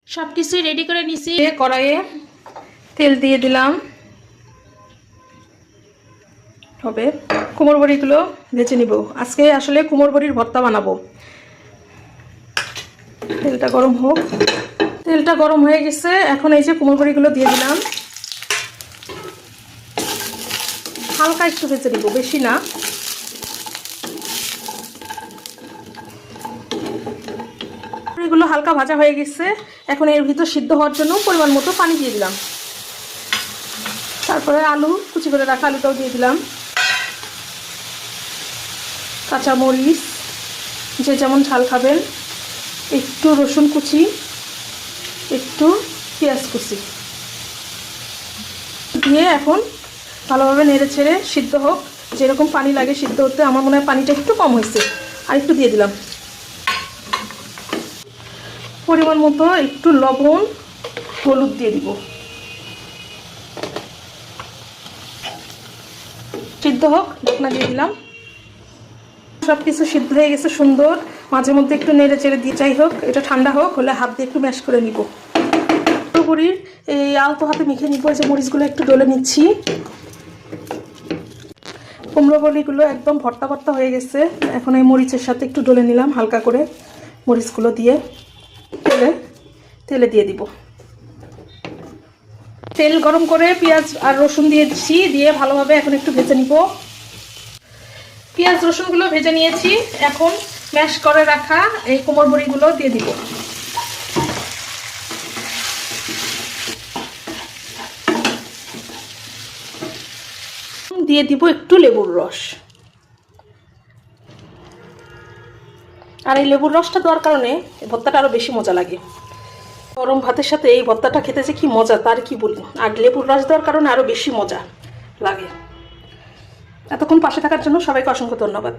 সব কিছুই রেডি করে নিছি। কড়াইয়ে তেল দিয়ে দিলাম। হবে কুমড়ো বড়িগুলো ভেজে নিব। আজকে আসলে কুমড়ো বড়ির ভর্তা বানাবো। তেলটা গরম হোক। তেলটা গরম হয়ে গেছে, এখন এই যে কুমড়ো বড়িগুলো দিয়ে দিলাম। হালকা একটু ভেজে দিব, বেশি না। এগুলো হালকা ভাজা হয়ে গেছে, এখন এর ভিতর সিদ্ধ হওয়ার জন্য পরিমাণ মতো পানি দিয়ে দিলাম। তারপরে আলু কুচি করে রাখা আলুটাও দিয়ে দিলাম। কাঁচামরিচ যে যেমন ঝাল খাবেন, একটু রসুন কুচি, একটু পেঁয়াজ কুচি দিয়ে এখন ভালোভাবে নেড়ে ছেড়ে সিদ্ধ হোক। যেরকম পানি লাগে সিদ্ধ হতে, আমার মনে হয় পানিটা একটু কম হয়েছে, আর একটু দিয়ে দিলাম। পরিমাণ মতো একটু লবণ, হলুদ দিয়ে দিব। সিদ্ধ হোক, ঢাকনা দিয়ে দিলাম। সব কিছু সিদ্ধ হয়ে গেছে সুন্দর। মাঝে মধ্যে একটু নেড়ে চেড়ে দিয়ে, যাই হোক এটা ঠান্ডা হোক, হলে হাত দিয়ে একটু ম্যাশ করে নিব। পুরোপুরি এই আলতো হাতে মেখে নিব। এই যে মরিচগুলো একটু ডলে নিচ্ছি। কুমড়ো বড়িগুলো একদম ভর্তা ভর্তা হয়ে গেছে। এখন এই মরিচের সাথে একটু ডলে নিলাম হালকা করে। মরিচগুলো দিয়ে তেলে দিয়ে দিব। তেল গরম করে পেঁয়াজ আর রসুন দিয়ে দিচ্ছি, দিয়ে ভালোভাবে এখন একটু ভেজে নিব। পেঁয়াজ রসুনগুলো ভেজে নিয়েছি, এখন ম্যাশ করে রাখা এই কুমড়ো বড়িগুলো দিয়ে দিব। দিয়ে দিব একটু লেবুর রস। আর এই লেবুর রসটা দেওয়ার কারণে ভর্তাটা আরো বেশি মজা লাগে। গরম ভাতের সাথে এই ভর্তাটা খেতে যে কি মজা তার কি বলি। আর লেবুর রস দেওয়ার কারণে আরো বেশি মজা লাগে। এতক্ষণ পাশে থাকার জন্য সবাইকে অসংখ্য ধন্যবাদ।